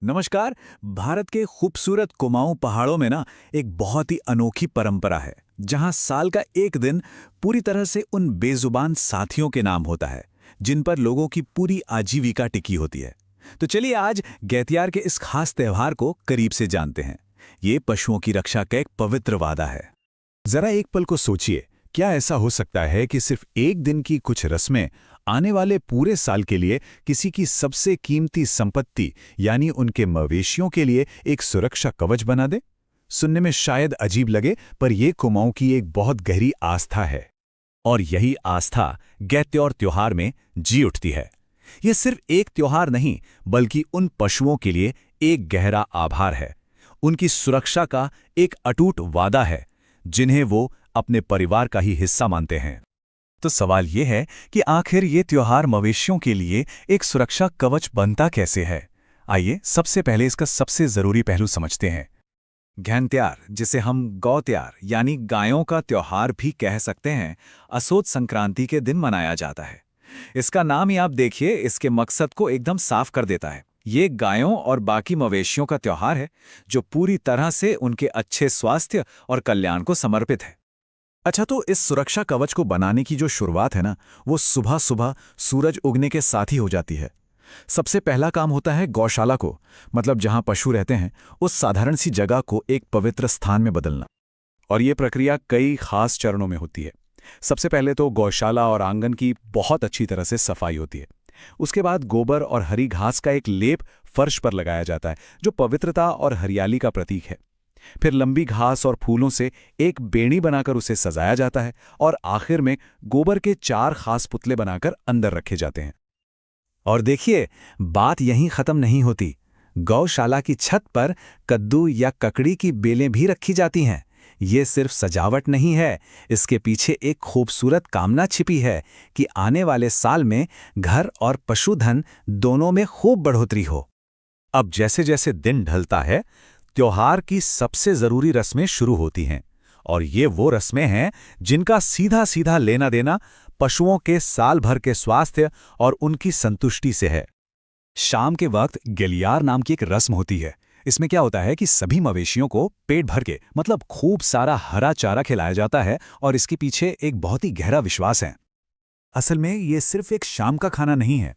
नमस्कार। भारत के खूबसूरत कुमाऊं पहाड़ों में ना एक बहुत ही अनोखी परंपरा है जहां साल का एक दिन पूरी तरह से उन बेजुबान साथियों के नाम होता है जिन पर लोगों की पूरी आजीविका टिकी होती है। तो चलिए आज गैतियार के इस खास त्योहार को करीब से जानते हैं। ये पशुओं की रक्षा का एक पवित्र वादा है। जरा एक पल को सोचिए, क्या ऐसा हो सकता है कि सिर्फ एक दिन की कुछ रस्में आने वाले पूरे साल के लिए किसी की सबसे कीमती संपत्ति यानी उनके मवेशियों के लिए एक सुरक्षा कवच बना दे? सुनने में शायद अजीब लगे, पर यह कुमाऊं की एक बहुत गहरी आस्था है। और यही आस्था गैत्योर त्योहार में जी उठती है। ये सिर्फ एक त्योहार नहीं बल्कि उन पशुओं के लिए एक गहरा आभार है, उनकी सुरक्षा का एक अटूट वादा है जिन्हें वो अपने परिवार का ही हिस्सा मानते हैं। तो सवाल ये है कि आखिर ये त्योहार मवेशियों के लिए एक सुरक्षा कवच बनता कैसे है? आइए सबसे पहले इसका सबसे जरूरी पहलू समझते हैं। घैंत्यार, जिसे हम गौत्यार यानी गायों का त्योहार भी कह सकते हैं, असोज संक्रांति के दिन मनाया जाता है। इसका नाम ही आप देखिए, इसके मकसद को एकदम साफ कर देता है। ये गायों और बाकी मवेशियों का त्योहार है जो पूरी तरह से उनके अच्छे स्वास्थ्य और कल्याण को समर्पित है। अच्छा, तो इस सुरक्षा कवच को बनाने की जो शुरुआत है ना, वो सुबह सुबह सूरज उगने के साथ ही हो जाती है। सबसे पहला काम होता है गौशाला को, मतलब जहां पशु रहते हैं, उस साधारण सी जगह को एक पवित्र स्थान में बदलना। और ये प्रक्रिया कई खास चरणों में होती है। सबसे पहले तो गौशाला और आंगन की बहुत अच्छी तरह से सफाई होती है। उसके बाद गोबर और हरी घास का एक लेप फर्श पर लगाया जाता है, जो पवित्रता और हरियाली का प्रतीक है। फिर लंबी घास और फूलों से एक बेड़ी बनाकर उसे सजाया जाता है और आखिर में गोबर के 4 खास पुतले बनाकर अंदर रखे जाते हैं। और देखिए, बात यहीं खत्म नहीं होती। गौशाला की छत पर कद्दू या ककड़ी की बेलें भी रखी जाती हैं। ये सिर्फ सजावट नहीं है, इसके पीछे एक खूबसूरत कामना छिपी है कि आने वाले साल में घर और पशुधन दोनों में खूब बढ़ोतरी हो। अब जैसे जैसे दिन ढलता है, त्योहार की सबसे जरूरी रस्में शुरू होती हैं। और ये वो रस्में हैं जिनका सीधा सीधा लेना देना पशुओं के साल भर के स्वास्थ्य और उनकी संतुष्टि से है। शाम के वक्त गलियार नाम की एक रस्म होती है। इसमें क्या होता है कि सभी मवेशियों को पेट भर के, मतलब खूब सारा हरा चारा खिलाया जाता है और इसके पीछे एक बहुत ही गहरा विश्वास है। असल में ये सिर्फ एक शाम का खाना नहीं है।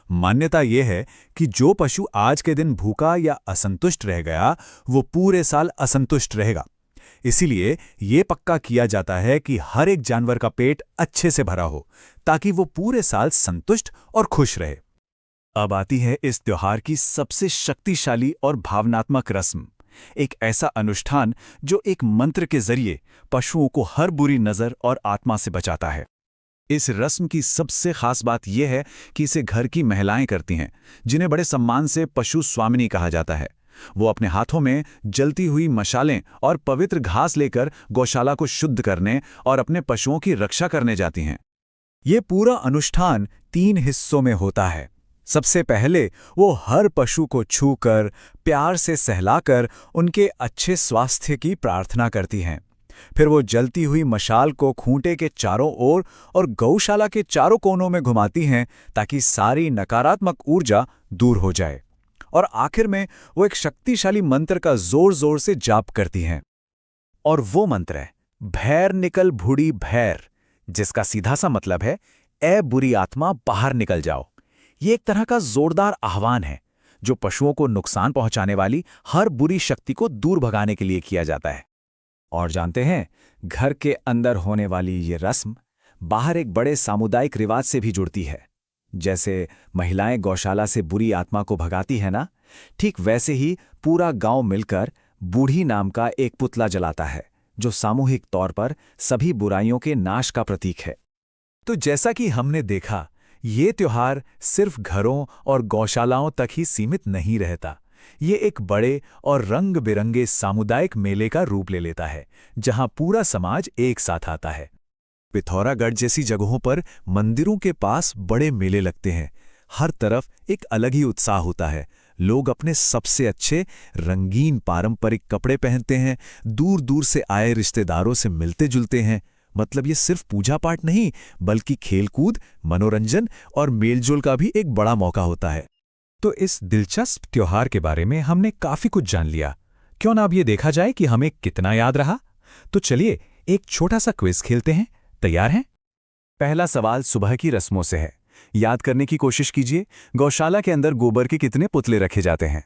मान्यता यह है कि जो पशु आज के दिन भूखा या असंतुष्ट रह गया, वो पूरे साल असंतुष्ट रहेगा। इसीलिए ये पक्का किया जाता है कि हर एक जानवर का पेट अच्छे से भरा हो, ताकि वो पूरे साल संतुष्ट और खुश रहे। अब आती है इस त्योहार की सबसे शक्तिशाली और भावनात्मक रस्म, एक ऐसा अनुष्ठान जो एक मंत्र के जरिए पशुओं को हर बुरी नजर और आत्मा से बचाता है। इस रस्म की सबसे खास बात यह है कि इसे घर की महिलाएं करती हैं, जिन्हें बड़े सम्मान से पशु स्वामिनी कहा जाता है। वो अपने हाथों में जलती हुई मशालें और पवित्र घास लेकर गौशाला को शुद्ध करने और अपने पशुओं की रक्षा करने जाती हैं। ये पूरा अनुष्ठान 3 हिस्सों में होता है। सबसे पहले वो हर पशु को छूकर, प्यार से सहलाकर उनके अच्छे स्वास्थ्य की प्रार्थना करती हैं। फिर वो जलती हुई मशाल को खूंटे के चारों ओर और गौशाला के चारों कोनों में घुमाती हैं, ताकि सारी नकारात्मक ऊर्जा दूर हो जाए। और आखिर में वो एक शक्तिशाली मंत्र का जोर जोर से जाप करती हैं। और वो मंत्र है भैर निकल भूड़ी भैर, जिसका सीधा सा मतलब है ए बुरी आत्मा बाहर निकल जाओ। ये एक तरह का जोरदार आह्वान है जो पशुओं को नुकसान पहुंचाने वाली हर बुरी शक्ति को दूर भगाने के लिए किया जाता है। और जानते हैं, घर के अंदर होने वाली ये रस्म बाहर एक बड़े सामुदायिक रिवाज से भी जुड़ती है। जैसे महिलाएं गौशाला से बुरी आत्मा को भगाती है ना, ठीक वैसे ही पूरा गांव मिलकर बूढ़ी नाम का एक पुतला जलाता है, जो सामूहिक तौर पर सभी बुराइयों के नाश का प्रतीक है। तो जैसा कि हमने देखा, ये त्योहार सिर्फ घरों और गौशालाओं तक ही सीमित नहीं रहता। ये एक बड़े और रंग बिरंगे सामुदायिक मेले का रूप ले लेता है, जहां पूरा समाज एक साथ आता है। पिथौरागढ़ जैसी जगहों पर मंदिरों के पास बड़े मेले लगते हैं। हर तरफ एक अलग ही उत्साह होता है। लोग अपने सबसे अच्छे रंगीन पारंपरिक कपड़े पहनते हैं, दूर दूर से आए रिश्तेदारों से मिलते जुलते हैं। मतलब ये सिर्फ पूजा पाठ नहीं, बल्कि खेलकूद, मनोरंजन और मेलजोल का भी एक बड़ा मौका होता है। तो इस दिलचस्प त्योहार के बारे में हमने काफी कुछ जान लिया। क्यों ना अब ये देखा जाए कि हमें कितना याद रहा। तो चलिए एक छोटा सा क्विज खेलते हैं। तैयार हैं? पहला सवाल सुबह की रस्मों से है। याद करने की कोशिश कीजिए, गौशाला के अंदर गोबर के कितने पुतले रखे जाते हैं?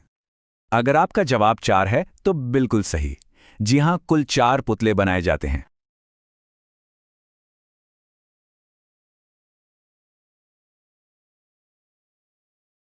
अगर आपका जवाब 4 है तो बिल्कुल सही। जी हां, कुल 4 पुतले बनाए जाते हैं।